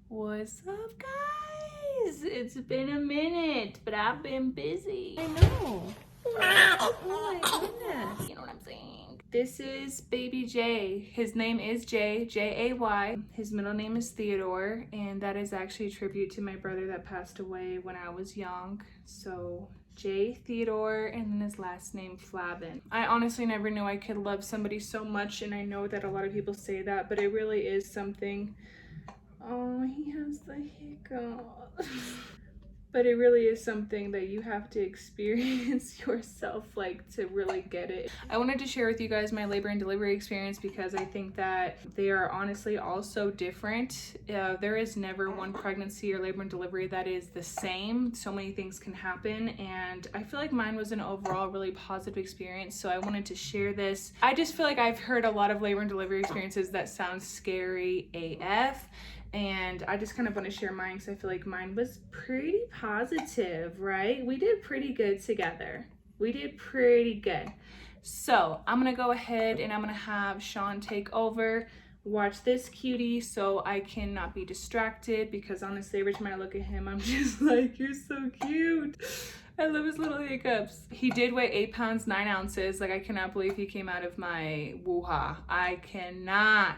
What's up, guys? It's been a minute, but I've been busy. I know. Oh my goodness. You know what I'm saying? This is baby Jay. His name is Jay, J-A-Y. His middle name is Theodore, and that is actually a tribute to my brother that passed away when I was young. So Jay Theodore, and then his last name Flavin. I honestly never knew I could love somebody so much, and I know that a lot of people say that, but it really is something. Oh, he has the hiccup. But it really is something that you have to experience yourself, like, to really get it. I wanted to share with you guys my labor and delivery experience because I think that they are honestly all so different. There is never one pregnancy or labor and delivery that is the same. So many things can happen, and I feel like mine was an overall really positive experience, so I wanted to share this. I just feel like I've heard a lot of labor and delivery experiences that sound scary AF, and I just kind of want to share mine because I feel like mine was pretty positive, right? We did pretty good together. We did pretty good. So I'm gonna go ahead and I'm gonna have Sean take over, watch this cutie so I cannot be distracted, because honestly, every time I look at him, I'm just like, you're so cute. I love his little hiccups. He did weigh 8 pounds, 9 ounces. Like, I cannot believe he came out of my woo-ha. I cannot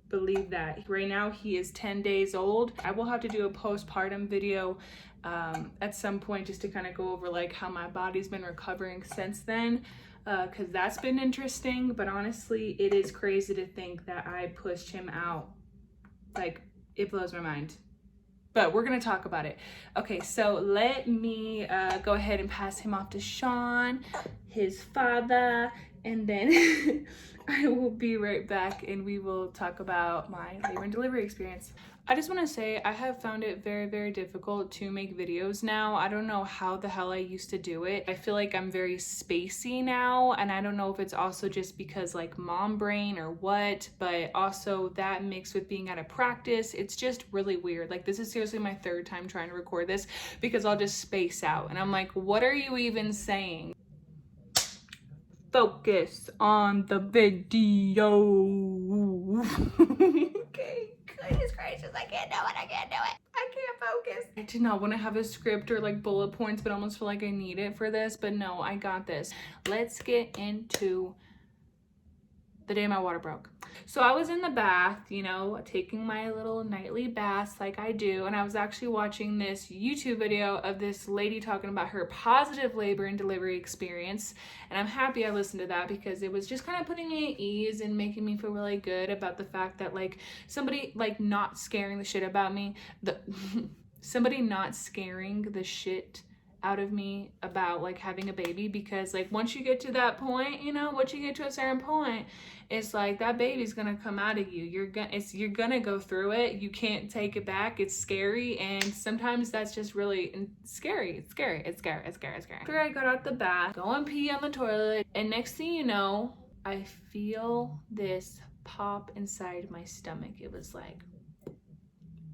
believe that. Right now he is 10 days old. I will have to do a postpartum video at some point just to kind of go over like how my body's been recovering since then, because that's been interesting. But honestly, it is crazy to think that I pushed him out. Like, it blows my mind. But we're gonna talk about it. Okay, so let me go ahead and pass him off to Sean, his father, and then I will be right back and we will talk about my labor and delivery experience. I just want to say I have found it very, very difficult to make videos now. I don't know how the hell I used to do it. I feel like I'm very spacey now, and I don't know if it's also just because like mom brain or what, but also that mixed with being out of practice, it's just really weird. Like, this is seriously my 3rd time trying to record this because I'll just space out and I'm like, what are you even saying? Focus on the video. Okay, goodness gracious, I can't do it. I can't focus. I did not want to have a script or like bullet points, but I almost feel like I need it for this. But no, I got this. Let's get into the day my water broke. So I was in the bath, you know, taking my little nightly baths like I do, and I was actually watching this YouTube video of this lady talking about her positive labor and delivery experience, and I'm happy I listened to that because it was just kind of putting me at ease and making me feel really good about the fact that like somebody like not scaring the shit about me, somebody not scaring the shit out of me about like having a baby, because like once you get to that point, you know, once you get to a certain point, it's like that baby's gonna come out of you. You're gonna go through it. You can't take it back. It's scary, and sometimes that's just really scary. It's scary. After I got out the bath, go and pee on the toilet, and next thing you know, I feel this pop inside my stomach. It was like,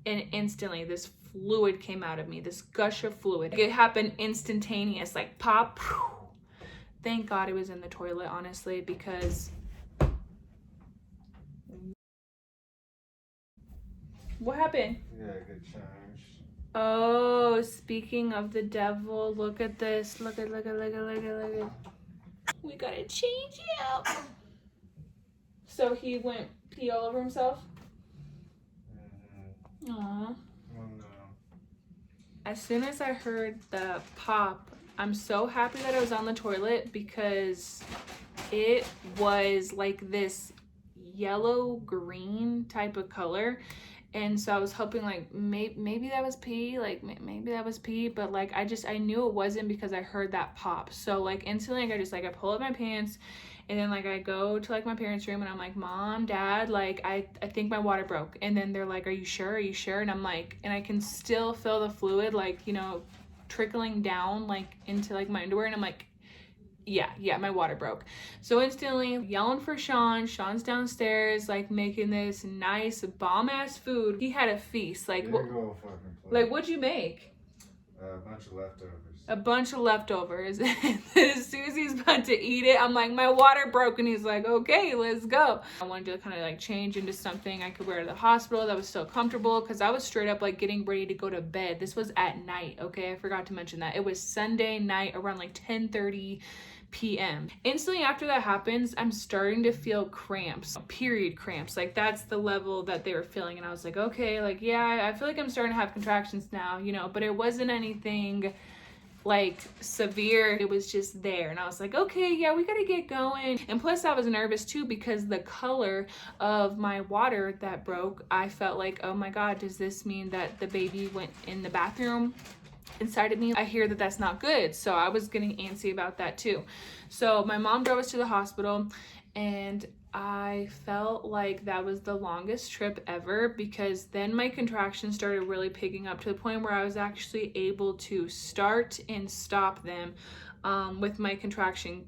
and instantly this fluid came out of me, this gush of fluid. It happened instantaneous, like pop. Thank God it was in the toilet, honestly, because what happened? Yeah, good change. Oh, speaking of the devil, look at this. Look at. We gotta change him. So he went pee all over himself? Mm-hmm. Aww. Oh no. As soon as I heard the pop, I'm so happy that I was on the toilet because it was like this yellow green type of color, and so I was hoping like maybe that was pee, like maybe that was pee, but like I knew it wasn't because I heard that pop. So like instantly, like I pull up my pants, and then like I go to like my parents' room and I'm like, Mom, Dad, like I think my water broke. And then they're like, are you sure? And I'm like, and I can still feel the fluid like, you know, trickling down like into like my underwear, and I'm like, yeah, my water broke. So instantly yelling for Sean. Sean's downstairs like making this nice bomb ass food. He had a feast. Like, There you go, fucking plate. like what'd you make? A bunch of leftovers. A bunch of leftovers. As soon as he's about to eat it, I'm like, my water broke, and he's like, okay, let's go. I wanted to kind of like change into something I could wear to the hospital that was still comfortable, because I was straight up like getting ready to go to bed. This was at night, okay? I forgot to mention that. It was Sunday night around like 10:30 p.m. Instantly after that happens, I'm starting to feel cramps, period cramps. Like that's the level that they were feeling. And I was like, okay, like, yeah, I feel like I'm starting to have contractions now, you know, but it wasn't anything like severe. It was just there. And I was like, okay, yeah, we gotta get going. And plus I was nervous too, because the color of my water that broke, I felt like, oh my God, does this mean that the baby went in the bathroom inside of me? I hear that that's not good. So I was getting antsy about that too. So my mom drove us to the hospital, and I felt like that was the longest trip ever, because then my contractions started really picking up to the point where I was actually able to start and stop them with my contraction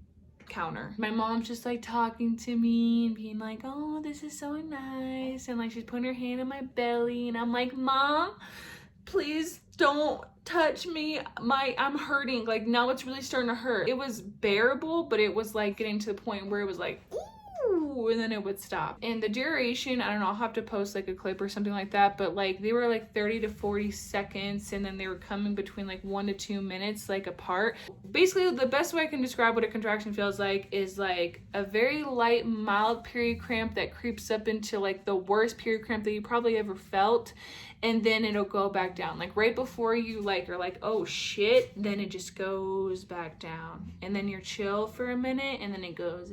counter. My mom's just like talking to me and being like, oh, this is so nice, and like she's putting her hand on my belly, and I'm like, Mom, please don't touch me. I'm hurting. Like now it's really starting to hurt. It was bearable, but it was like getting to the point where it was like, ooh, and then it would stop. And the duration, I don't know, I'll have to post like a clip or something like that, but like they were like 30 to 40 seconds, and then they were coming between like 1 to 2 minutes like apart. Basically, the best way I can describe what a contraction feels like is like a very light, mild period cramp that creeps up into like the worst period cramp that you probably ever felt, and then it'll go back down. Like right before you like are like, oh shit, then it just goes back down, and then you're chill for a minute, and then it goes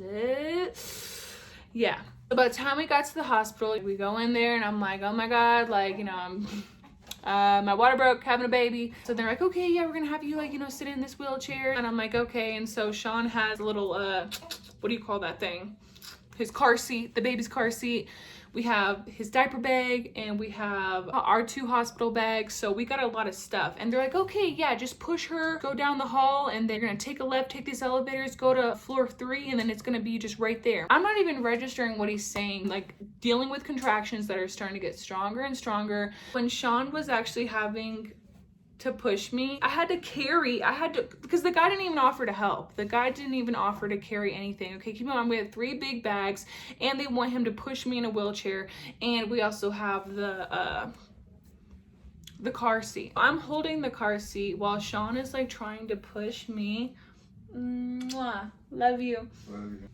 yeah. So by the time we got to the hospital, we go in there, and I'm like, oh my God, like, you know, I'm my water broke, having a baby. So they're like, okay, yeah, we're gonna have you like, you know, sit in this wheelchair. And I'm like, okay. And so Sean has a little what do you call that thing, his car seat, the baby's car seat. We have his diaper bag, and we have our 2 hospital bags. So we got a lot of stuff. And they're like, okay, yeah, just push her, go down the hall, and they're gonna take a left, take these elevators, go to floor 3, and then it's gonna be just right there. I'm not even registering what he's saying, like dealing with contractions that are starting to get stronger and stronger. When Sean was actually having to push me, I had to, because the guy didn't even offer to help. The guy didn't even offer to carry anything. Okay, keep in mind, we had 3 big bags, and they want him to push me in a wheelchair, and we also have the car seat. I'm holding the car seat while Sean is like trying to push me. Mwah. Love you. Love you.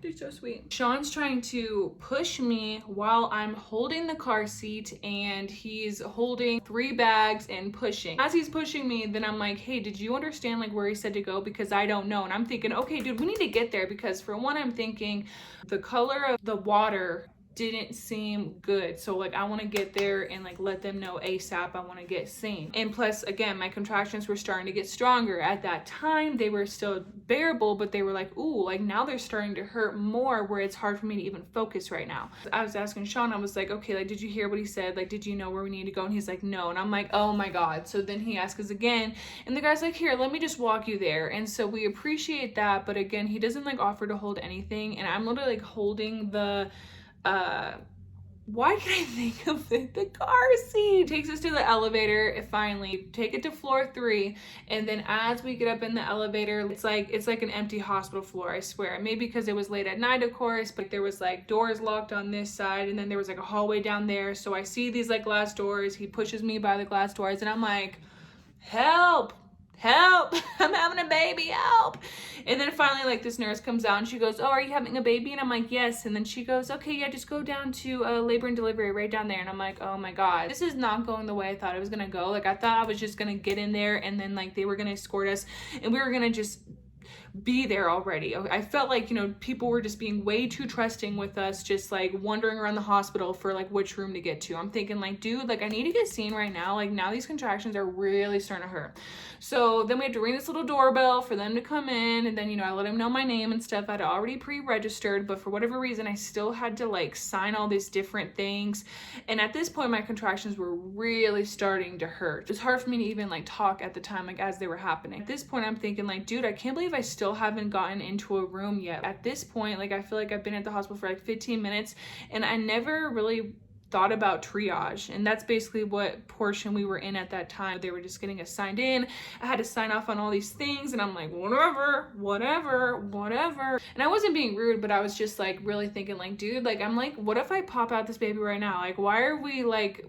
You're so sweet. Sean's trying to push me while I'm holding the car seat, and he's holding 3 bags and pushing. As he's pushing me, then I'm like, hey, did you understand like where he said to go? Because I don't know. And I'm thinking, okay, dude, we need to get there, because for one, I'm thinking the color of the water didn't seem good. So like I want to get there and like let them know ASAP I want to get seen. And plus, again, my contractions were starting to get stronger. At that time they were still bearable, but they were like, ooh, like now they're starting to hurt more, where it's hard for me to even focus right now. I was asking Sean, I was like, okay, like did you hear what he said? Like did you know where we need to go? And he's like, no. And I'm like, oh my God. So then he asks us again, and the guy's like, here, let me just walk you there. And so we appreciate that, but again, he doesn't like offer to hold anything, and I'm literally like holding the why can I think of it? The car seat. Takes us to the elevator. Finally take it to floor 3, and then as we get up in the elevator, it's like an empty hospital floor, I swear. Maybe because it was late at night, of course, but there was like doors locked on this side, and then there was like a hallway down there. So I see these like glass doors. He pushes me by the glass doors, and I'm like, help, I'm having a baby, help. And then finally like this nurse comes out, and she goes, oh, are you having a baby? And I'm like, yes. And then she goes, okay, yeah, just go down to labor and delivery right down there. And I'm like, oh my God, this is not going the way I thought it was gonna go. Like I thought I was just gonna get in there, and then like they were gonna escort us, and we were gonna just be there already. I felt like, you know, people were just being way too trusting with us, just like wandering around the hospital for like which room to get to. I'm thinking like, dude, like I need to get seen right now. Like now these contractions are really starting to hurt. So then we had to ring this little doorbell for them to come in, and then, you know, I let them know my name and stuff. I'd already pre-registered, but for whatever reason I still had to like sign all these different things. And at this point my contractions were really starting to hurt. It was hard for me to even like talk at the time, like as they were happening. At this point I'm thinking like, dude, I can't believe I still haven't gotten into a room yet. At this point, like I feel like I've been at the hospital for like 15 minutes, and I never really thought about triage, and that's basically what portion we were in at that time. They were just getting us signed in. I had to sign off on all these things, and I'm like, whatever. And I wasn't being rude, but I was just like really thinking like, dude, like, I'm like, what if I pop out this baby right now? Like, why are we like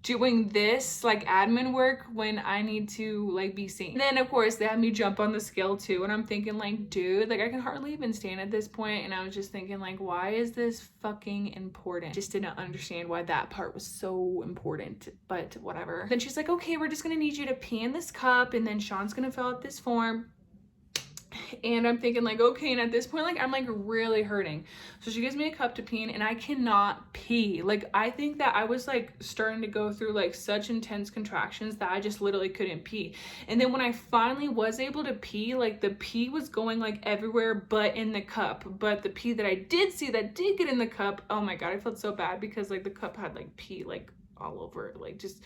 doing this like admin work when I need to like be seen? And then of course they had me jump on the scale too, and I'm thinking like, dude, like I can hardly even stand at this point. And I was just thinking like, why is this fucking important? Just didn't understand why that part was so important, but whatever. Then she's like, okay, we're just gonna need you to pee in this cup, and then Sean's gonna fill out this form. And I'm thinking like, okay, and at this point, like, I'm like really hurting. So she gives me a cup to pee in, and I cannot pee. Like, I think that I was like starting to go through like such intense contractions that I just literally couldn't pee. And then when I finally was able to pee, like the pee was going like everywhere but in the cup. But the pee that I did see that did get in the cup, oh my God, I felt so bad because like the cup had like pee like all over it, like just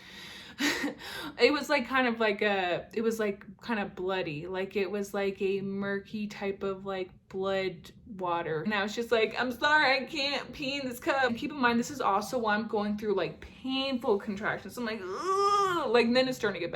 it was like kind of like it was like kind of bloody, like it was like a murky type of like blood water. And I was just like, I'm sorry, I can't pee in this cup. And keep in mind, this is also why I'm going through like painful contractions. So I'm like, ugh! Like then it's starting to get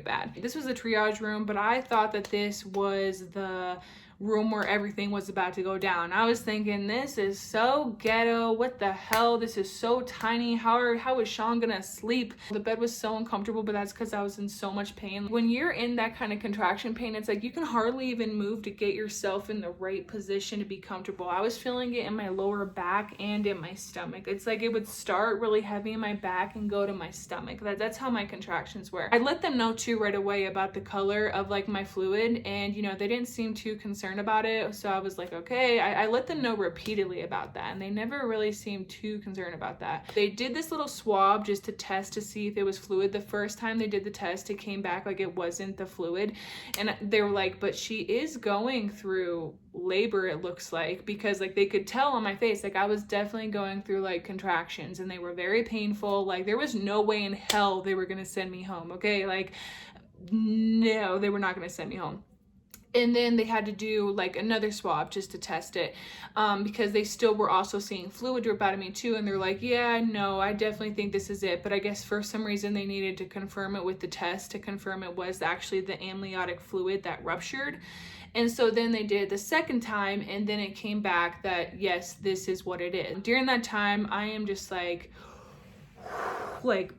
bad. This was a triage room, but I thought that this was the room where everything was about to go down. I was thinking, this is so ghetto. What the hell? This is so tiny. How is Sean gonna sleep? The bed was so uncomfortable, but that's because I was in so much pain. When you're in that kind of contraction pain, it's like you can hardly even move to get yourself in the right position to be comfortable. I was feeling it in my lower back and in my stomach. It's like it would start really heavy in my back and go to my stomach. That's how my contractions were. I let them know too right away about the color of like my fluid, and you know, they didn't seem too concerned about it. So I was like, okay. I let them know repeatedly about that, and they never really seemed too concerned about that. They did this little swab just to test to see if it was fluid. The first time they did the test, it came back like it wasn't the fluid, and they were like, but she is going through labor, it looks like, because like they could tell on my face, like I was definitely going through like contractions, and they were very painful. Like there was no way in hell they were gonna send me home. Okay, like no, they were not gonna send me home. And then they had to do like another swab just to test it, because they still were also seeing fluid drip out of me too. And they're like, yeah, no, I definitely think this is it. But I guess for some reason they needed to confirm it with the test to confirm it was actually the amniotic fluid that ruptured. And so then they did the second time, and then it came back that yes, this is what it is. During that time, I am just like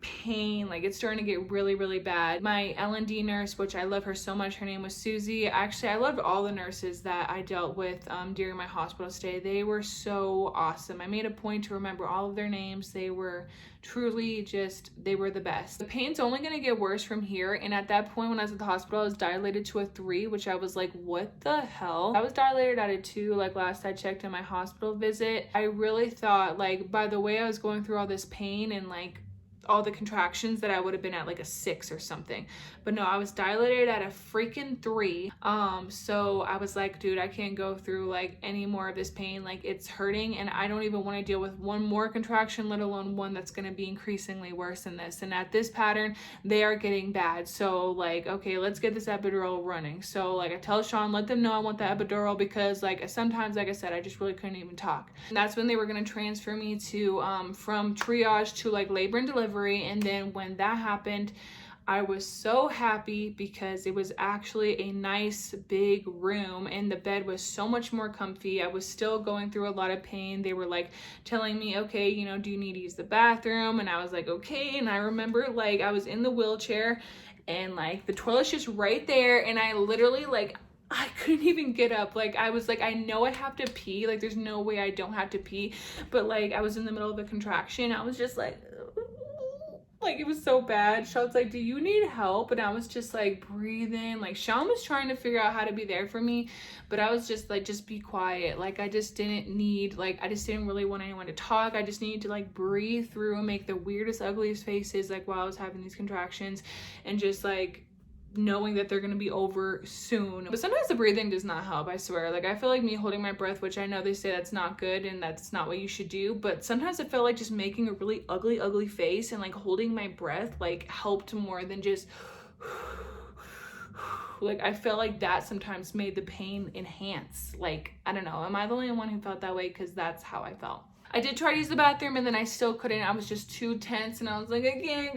pain, like it's starting to get really, really bad. My L&D nurse, which I love her so much, her name was Susie. Actually, I loved all the nurses that I dealt with during my hospital stay. They were so awesome. I made a point to remember all of their names. They were truly just, they were the best. The pain's only going to get worse from here. And at that point when I was at the hospital, I was dilated to a 3, which I was like, what the hell? I was dilated at a 2, like last I checked in my hospital visit. I really thought, like, by the way I was going through all this pain and like all the contractions, that I would have been at like a 6 or something. But no, I was dilated at a freaking 3. So I was like, dude, I can't go through like any more of this pain. Like it's hurting, and I don't even want to deal with one more contraction, let alone one that's going to be increasingly worse than this. And at this pattern, they are getting bad. So like, okay, let's get this epidural running. So like I tell Sean, let them know I want the epidural, because like sometimes, like I said, I just really couldn't even talk. And that's when they were going to transfer me to from triage to like labor and delivery. And then when that happened, I was so happy because it was actually a nice big room, and the bed was so much more comfy. I was still going through a lot of pain. They were like telling me, okay, you know, do you need to use the bathroom? And I was like, okay. And I remember like I was in the wheelchair, and like the toilet's just right there, and I literally like I couldn't even get up. Like I was like, I know I have to pee, like there's no way I don't have to pee, but like I was in the middle of a contraction. I was just like it was so bad. Sean's like, do you need help? And I was just like breathing. Like Sean was trying to figure out how to be there for me, but I was just like, just be quiet. Like I just didn't need, like I just didn't really want anyone to talk. I just needed to like breathe through and make the weirdest, ugliest faces like while I was having these contractions, and just like knowing that they're gonna be over soon. But sometimes the breathing does not help, I swear. Like I feel like me holding my breath, which I know they say that's not good and that's not what you should do, but sometimes I felt like just making a really ugly face and like holding my breath like helped more than just like I felt like that sometimes made the pain enhance. Like I don't know, am I the only one who felt that way? Because that's how I felt. I did try to use the bathroom and then I still couldn't. I was just too tense and I was like, I can't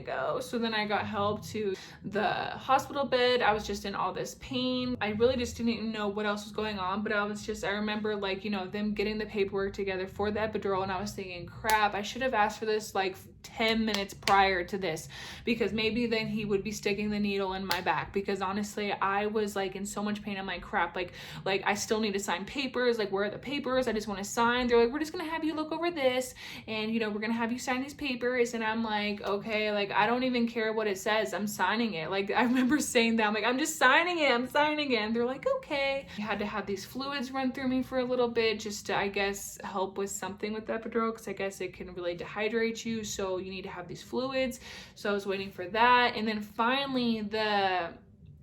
go. So then I got help to the hospital bed. I was just in all this pain. I really just didn't even know what else was going on, but I remember like, you know, them getting the paperwork together for the epidural, and I was thinking, crap, I should have asked for this like 10 minutes prior to this, because maybe then he would be sticking the needle in my back, because honestly I was like in so much pain. I'm like, crap, like I still need to sign papers. Like, where are the papers? I just want to sign. They're like, we're just gonna have you look over this, and you know, we're gonna have you sign these papers. And I'm like, okay, like I don't even care what it says, I'm signing it. Like, I remember saying that, I'm like, I'm just signing it, and they're like, okay. I had to have these fluids run through me for a little bit, just to, I guess, help with something with the epidural, because I guess it can really dehydrate you, so you need to have these fluids. So I was waiting for that, and then finally the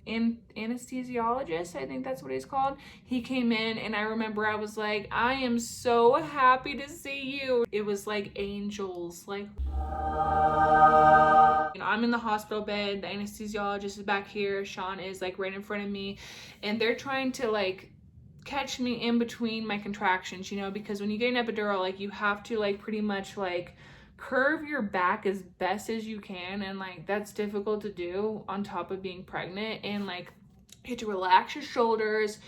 anesthesiologist, I think that's what he's called, he came in, and I remember I was like, I am so happy to see you. It was like angels. Like, you know, I'm in the hospital bed, the anesthesiologist is back here, Sean is like right in front of me, and they're trying to like catch me in between my contractions, you know, because when you get an epidural, like you have to like pretty much like curve your back as best as you can, and like that's difficult to do on top of being pregnant, and like you have to relax your shoulders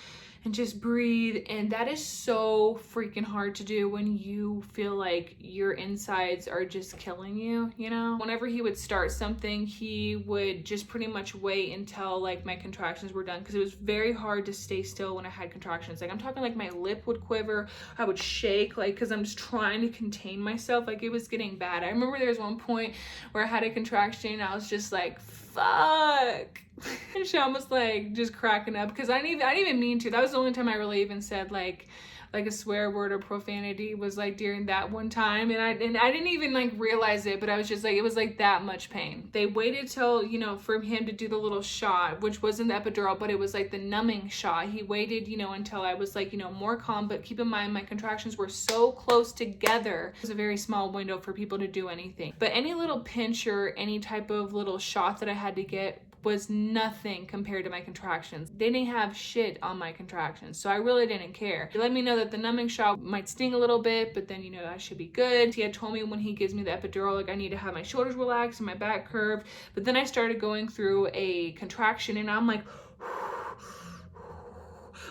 and just breathe, and that is so freaking hard to do when you feel like your insides are just killing you, you know. Whenever he would start something, he would just pretty much wait until like my contractions were done, because it was very hard to stay still when I had contractions. Like, I'm talking like my lip would quiver, I would shake, like, because I'm just trying to contain myself. Like, it was getting bad. I remember there was one point where I had a contraction and I was just like, fuck. And Sean was like just cracking up, because I didn't even mean to. That was the only time I really even said like a swear word or profanity, was like during that one time, and I didn't even like realize it, but I was just like, it was like that much pain. They waited till, you know, for him to do the little shot, which wasn't the epidural, but it was like the numbing shot. He waited, you know, until I was like, you know, more calm. But keep in mind, my contractions were so close together, it was a very small window for people to do anything. But any little pinch or any type of little shot that I had to get was nothing compared to my contractions. They didn't have shit on my contractions, so I really didn't care. He let me know that the numbing shot might sting a little bit, but then, you know, I should be good. He had told me when he gives me the epidural, like, I need to have my shoulders relaxed and my back curved. But then I started going through a contraction, and I'm like,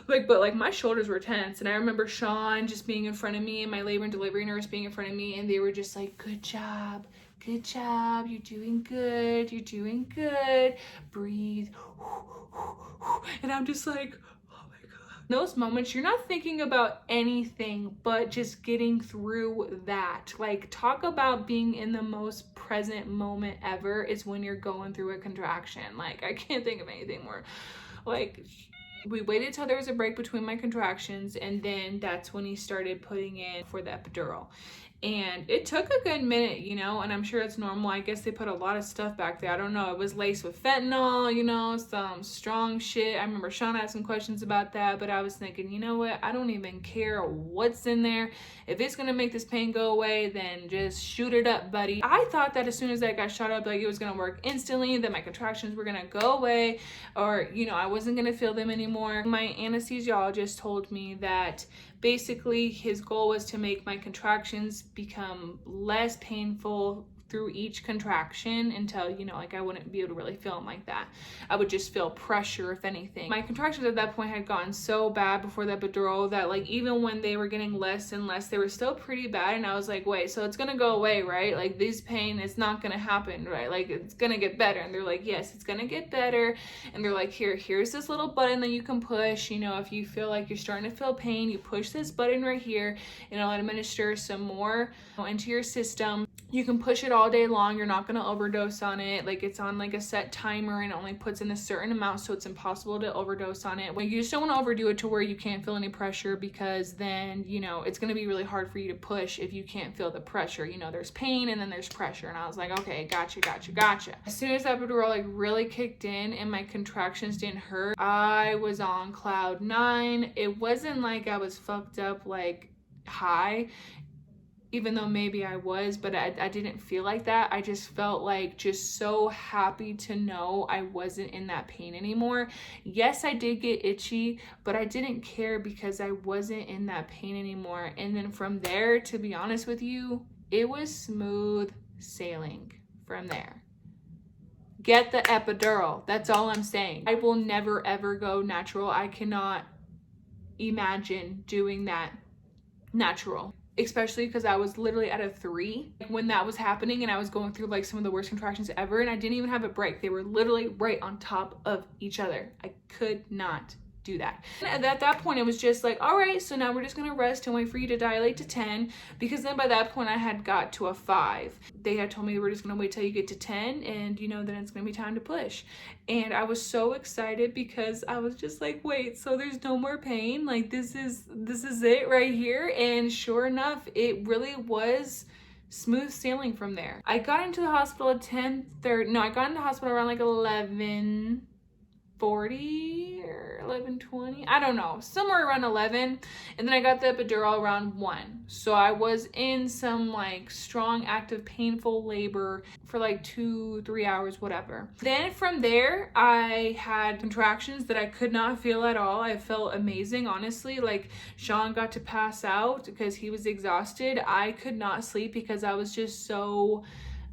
but like my shoulders were tense. And I remember Sean just being in front of me, and my labor and delivery nurse being in front of me, and they were just like, good job, you're doing good, breathe. And I'm just like, oh my God. In those moments, you're not thinking about anything but just getting through that. Like, talk about being in the most present moment ever is when you're going through a contraction. Like, I can't think of anything more. Like, we waited till there was a break between my contractions, and then that's when he started putting in for the epidural. And it took a good minute, you know, and I'm sure it's normal. I guess they put a lot of stuff back there. I don't know. It was laced with fentanyl, you know, some strong shit. I remember Sean had some questions about that, but I was thinking, you know what? I don't even care what's in there. If it's going to make this pain go away, then just shoot it up, buddy. I thought that as soon as that got shot up, like, it was going to work instantly, that my contractions were going to go away, or, you know, I wasn't going to feel them anymore. My anesthesiologist told me that basically his goal was to make my contractions become less painful through each contraction until, you know, like, I wouldn't be able to really feel them like that. I would just feel pressure, if anything. My contractions at that point had gotten so bad before the epidural that, like, even when they were getting less and less, they were still pretty bad. And I was like, wait, so it's gonna go away, right? Like, this pain is not gonna happen, right? Like, it's gonna get better. And they're like, yes, it's gonna get better. And they're like, here's this little button that you can push. You know, if you feel like you're starting to feel pain, you push this button right here, and it'll administer some more into your system. You can push it all day long. You're not going to overdose on it. Like, it's on like a set timer, and it only puts in a certain amount, so it's impossible to overdose on it. You just don't want to overdo it to where you can't feel any pressure, because then, you know, it's going to be really hard for you to push if you can't feel the pressure. You know, there's pain and then there's pressure. And I was like, okay, gotcha. As soon as that epidural like really kicked in and my contractions didn't hurt, I was on cloud 9. It wasn't like I was fucked up like high. even though maybe I was, but I didn't feel like that. I just felt like just so happy to know I wasn't in that pain anymore. Yes, I did get itchy, but I didn't care because I wasn't in that pain anymore. And then from there, to be honest with you, it was smooth sailing from there. Get the epidural. That's all I'm saying. I will never ever go natural. I cannot imagine doing that natural, especially because I was literally at a 3 when that was happening, and I was going through like some of the worst contractions ever, and I didn't even have a break. They were literally right on top of each other. I could not do that. And at that point, it was just like, all right, so now we're just gonna rest and wait for you to dilate to 10, because then by that point I had got to a 5. They had told me we're just gonna wait till you get to 10, and you know, then it's gonna be time to push. And I was so excited because I was just like, wait, so there's no more pain? Like this is it right here? And sure enough, it really was smooth sailing from there. I got into the hospital at 10:30. No, I got into the hospital around like 11:40 or 11:20, I don't know, somewhere around 11, and then I got the epidural around 1. So I was in some like strong, active, painful labor for like 2-3 hours, whatever. Then from there, I had contractions that I could not feel at all. I felt amazing, honestly. Like Sean got to pass out because he was exhausted. I could not sleep because I was just so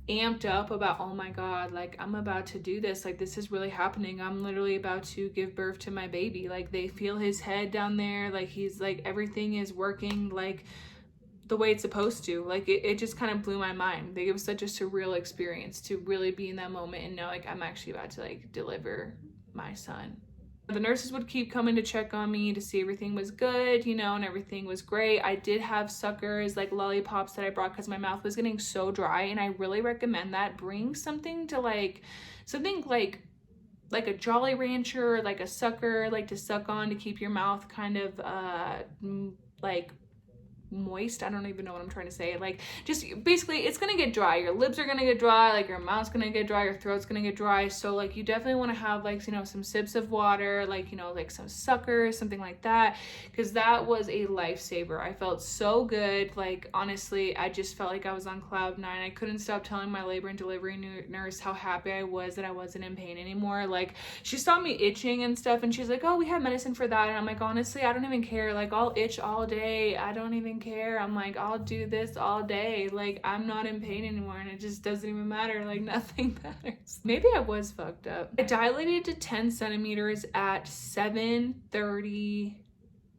amped up about, oh my god, like I'm about to do this, like this is really happening, I'm literally about to give birth to my baby. Like they feel his head down there, like he's like, everything is working like the way it's supposed to. Like it just kind of blew my mind. Like it was such a surreal experience to really be in that moment and know like I'm actually about to like deliver my son. The nurses would keep coming to check on me to see everything was good, you know, and everything was great. I did have suckers, like lollipops that I brought because my mouth was getting so dry, and I really recommend that. Bring something to like, something like a Jolly Rancher, like a sucker, like to suck on to keep your mouth kind of like moist. I don't even know what I'm trying to say. Like just basically it's gonna get dry, your lips are gonna get dry, like your mouth's gonna get dry, your throat's gonna get dry. So like you definitely want to have like, you know, some sips of water, like, you know, like some suckers, something like that, because that was a lifesaver. I felt so good. Like honestly, I just felt like I was on cloud 9. I couldn't stop telling my labor and delivery nurse how happy I was that I wasn't in pain anymore. Like she saw me itching and stuff, and she's like, oh, we have medicine for that. And I'm like, honestly, I don't even care. Like I'll itch all day, I don't even care. I'm like, I'll do this all day. Like I'm not in pain anymore, and it just doesn't even matter. Like nothing matters. Maybe I was fucked up. I dilated to 10 centimeters at 7:30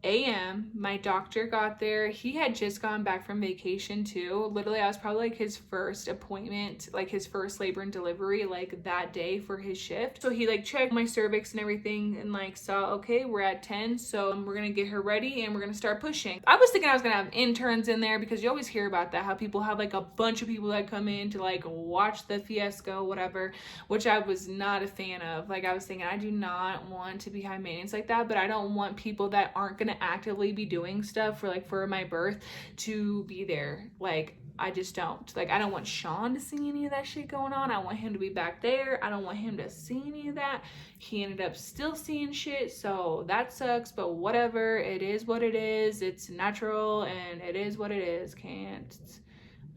a.m. My doctor got there. He had just gone back from vacation too. Literally, I was probably like his first appointment, like his first labor and delivery, like that day for his shift. So he like checked my cervix and everything and like saw, okay, we're at 10. So we're gonna get her ready and we're gonna start pushing. I was thinking I was gonna have interns in there because you always hear about that, how people have like a bunch of people that come in to like watch the fiasco, whatever, which I was not a fan of. Like I was thinking, I do not want to be high maintenance like that, but I don't want people that aren't gonna actively be doing stuff for my birth to be there. Like I just don't. Like I don't want Sean to see any of that shit going on. I want him to be back there. I don't want him to see any of that. He ended up still seeing shit, so that sucks, but whatever. It is what it is. It's natural and it is what it is. Can't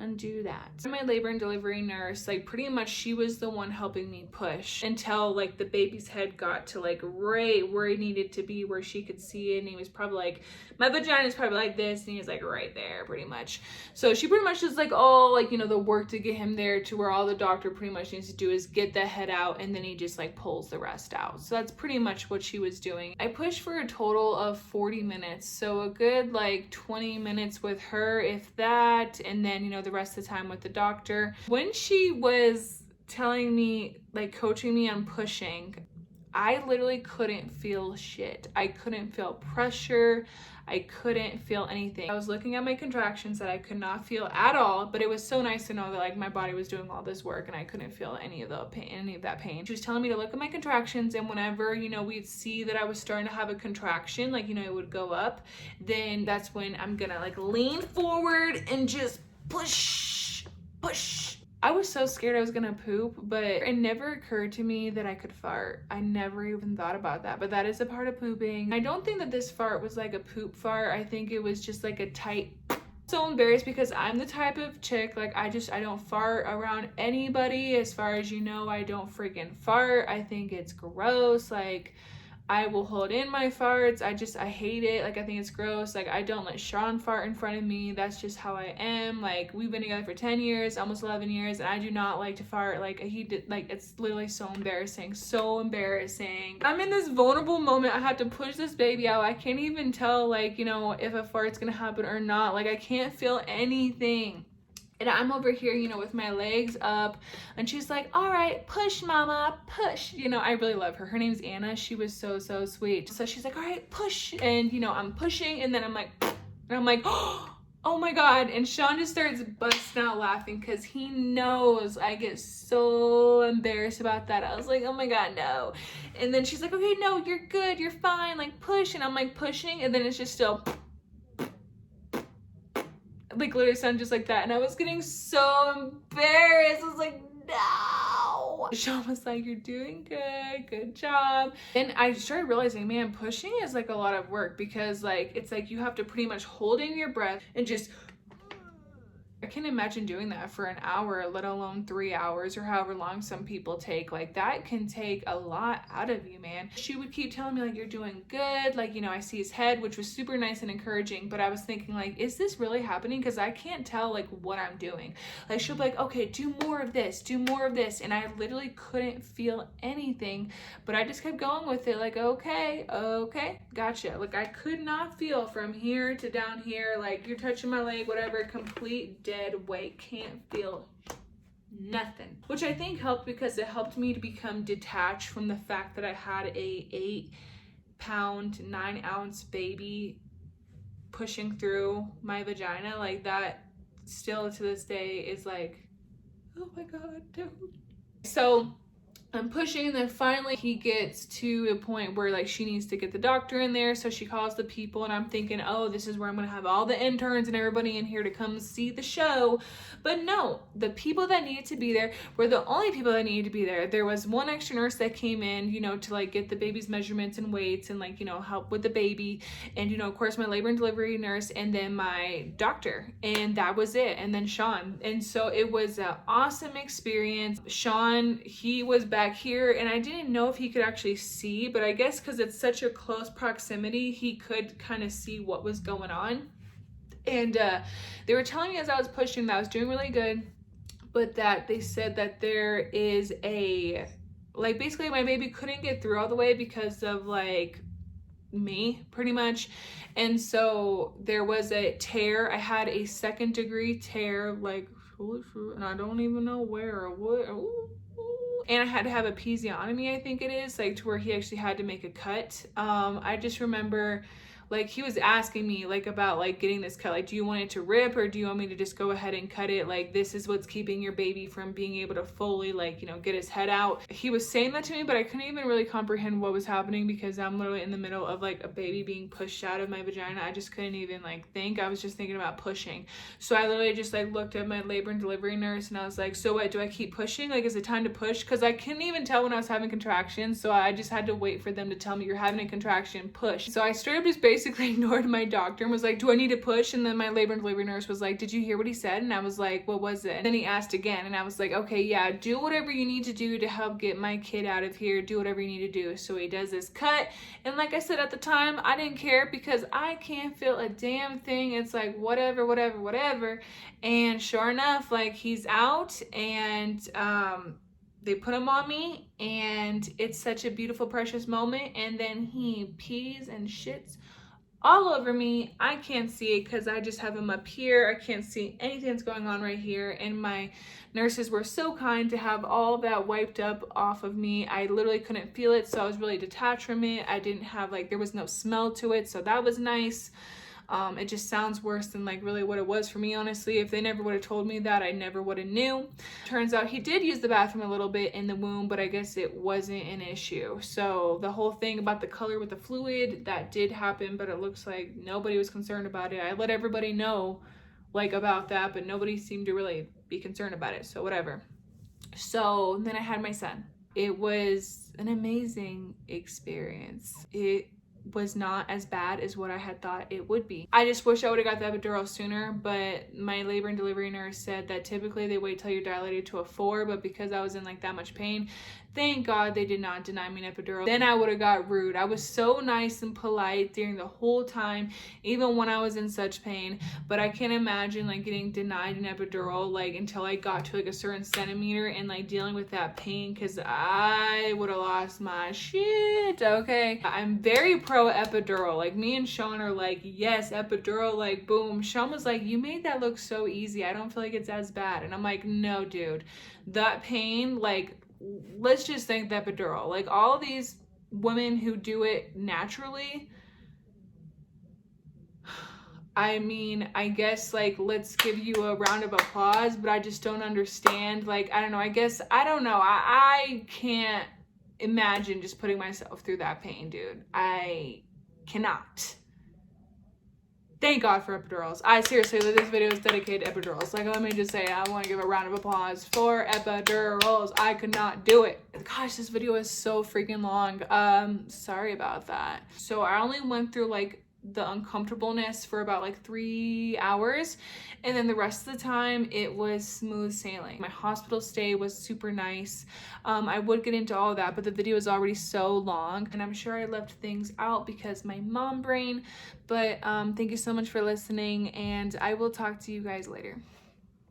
undo that. My labor and delivery nurse, like pretty much she was the one helping me push until like the baby's head got to like right where it needed to be, where she could see it, and he was probably like, my vagina is probably like this, and he was like right there pretty much. So she pretty much just like all like, you know, the work to get him there to where all the doctor pretty much needs to do is get the head out, and then he just like pulls the rest out. So that's pretty much what she was doing. I pushed for a total of 40 minutes, so a good like 20 minutes with her, if that, and then, you know, the rest of the time with the doctor. When she was telling me, like coaching me on pushing, I literally couldn't feel shit. I couldn't feel pressure. I couldn't feel anything. I was looking at my contractions that I could not feel at all, but it was so nice to know that like my body was doing all this work and I couldn't feel any of that pain. She was telling me to look at my contractions, and whenever, you know, we'd see that I was starting to have a contraction, like, you know, it would go up, then that's when I'm gonna like lean forward and just push. I was so scared I was gonna poop, but it never occurred to me that I could fart. I never even thought about that, but that is a part of pooping. I don't think that this fart was like a poop fart. I think it was just like a tight So embarrassed because I'm the type of chick, like, I don't fart around anybody. As far as you know, I don't freaking fart. I think it's gross. Like, I will hold in my farts. I hate it. Like, I think it's gross. Like, I don't let Sean fart in front of me. That's just how I am. Like, we've been together for 10 years, almost 11 years, and I do not like to fart. Like, he did, like, it's literally so embarrassing. So embarrassing. I'm in this vulnerable moment. I have to push this baby out. I can't even tell, like, you know, if a fart's gonna happen or not. Like, I can't feel anything. And I'm over here, you know, with my legs up, and she's like, all right, push, mama, push. You know, I really love her. Her name's Anna. She was so, so sweet. So she's like, all right, push. And, you know, I'm pushing, and then I'm like, oh my God. And Sean just starts busting out laughing because he knows I get so embarrassed about that. I was like, oh my God, no. And then she's like, okay, no, you're good. You're fine. Like, push. And I'm like pushing, and then it's just still... like, literally sound just like that. And I was getting so embarrassed. I was like, no. Sean was like, you're doing good job. And I started realizing, man, pushing is like a lot of work, because like, it's like you have to pretty much hold in your breath and just... I can't imagine doing that for an hour, let alone 3 hours or however long some people take. Like, that can take a lot out of you, man. She would keep telling me, like, you're doing good. Like, you know, I see his head, which was super nice and encouraging. But I was thinking, like, is this really happening? Because I can't tell, like, what I'm doing. Like, she'll be like, okay, do more of this, do more of this. And I literally couldn't feel anything. But I just kept going with it. Like, okay, gotcha. Like, I could not feel from here to down here. Like, you're touching my leg, whatever, complete dead weight, can't feel nothing, which I think helped, because it helped me to become detached from the fact that I had a 8-pound 9-ounce baby pushing through my vagina. Like, that still to this day is like, oh my God, dude. So I'm pushing, and then finally he gets to a point where, like, she needs to get the doctor in there. So she calls the people, and I'm thinking, oh, this is where I'm gonna have all the interns and everybody in here to come see the show. But no, the people that needed to be there were the only people that needed to be there. There was one extra nurse that came in, you know, to like get the baby's measurements and weights and, like, you know, help with the baby. And, you know, of course, my labor and delivery nurse, and then my doctor, and that was it. And then Sean. And so it was an awesome experience. Sean, he was back here, and I didn't know if he could actually see, but I guess because it's such a close proximity, he could kind of see what was going on. And they were telling me as I was pushing that I was doing really good, but that they said that there is a, like, basically my baby couldn't get through all the way because of, like, me, pretty much. And so there was a tear. I had a 2nd-degree tear, like, and I don't even know where or what. And I had to have a episiotomy, I think it is, like, to where he actually had to make a cut. I just remember, like, he was asking me, like, about, like, getting this cut. Like, do you want it to rip, or do you want me to just go ahead and cut it? Like, this is what's keeping your baby from being able to fully, like, you know, get his head out. He was saying that to me, but I couldn't even really comprehend what was happening, because I'm literally in the middle of, like, a baby being pushed out of my vagina. I just couldn't even, like, think. I was just thinking about pushing. So I literally just, like, looked at my labor and delivery nurse, and I was like, so what, do I keep pushing? Like, is it time to push? Because I couldn't even tell when I was having contractions, so I just had to wait for them to tell me, you're having a contraction, push. So I straight up just basically ignored my doctor and was like, do I need to push? And then my labor and delivery nurse was like, did you hear what he said? And I was like, what was it? And then he asked again, and I was like, okay, yeah, do whatever you need to do to help get my kid out of here. Do whatever you need to do. So he does this cut, and like I said, at the time, I didn't care, because I can't feel a damn thing. It's like, whatever. And sure enough, like, he's out, and they put him on me, and it's such a beautiful, precious moment. And then he pees and shits all over me. I can't see it because I just have him up here. I can't see anything that's going on right here. And my nurses were so kind to have all of that wiped up off of me. I literally couldn't feel it, so I was really detached from it. I didn't have, like, there was no smell to it, so that was nice. It just sounds worse than, like, really what it was for me, honestly. If they never would have told me that, I never would have knew. Turns out he did use the bathroom a little bit in the womb, but I guess it wasn't an issue. So the whole thing about the color with the fluid, that did happen, but it looks like nobody was concerned about it. I let everybody know, like, about that, but nobody seemed to really be concerned about it, so whatever. So then I had my son. It was an amazing experience. It was not as bad as what I had thought it would be. I just wish I would have got the epidural sooner, but my labor and delivery nurse said that typically they wait till you're dilated to a 4, but because I was in like that much pain, thank God they did not deny me an epidural. Then I would have got rude. I was so nice and polite during the whole time, even when I was in such pain, but I can't imagine like getting denied an epidural like until I got to like a certain centimeter and like dealing with that pain, because I would have lost my shit. Okay, I'm very pro epidural. Like me and Sean are like, yes, epidural, like boom. Sean was like, you made that look so easy, I don't feel like it's as bad. And I'm like, no dude, that pain, like let's just thank the epidural. Like all these women who do it naturally, I mean, I guess like let's give you a round of applause, but I just don't understand. Like, I don't know, I guess, I don't know. I can't imagine just putting myself through that pain, dude. I cannot. Thank God for epidurals. I seriously, this video is dedicated to epidurals. Like, let me just say, I want to give a round of applause for epidurals. I could not do it. Gosh, this video is so freaking long. Sorry about that. So I only went through like the uncomfortableness for about like 3 hours, and then the rest of the time it was smooth sailing. My hospital stay was super nice. I would get into all of that, but the video is already so long and I'm sure I left things out because my mom brain. But thank you so much for listening, and I will talk to you guys later.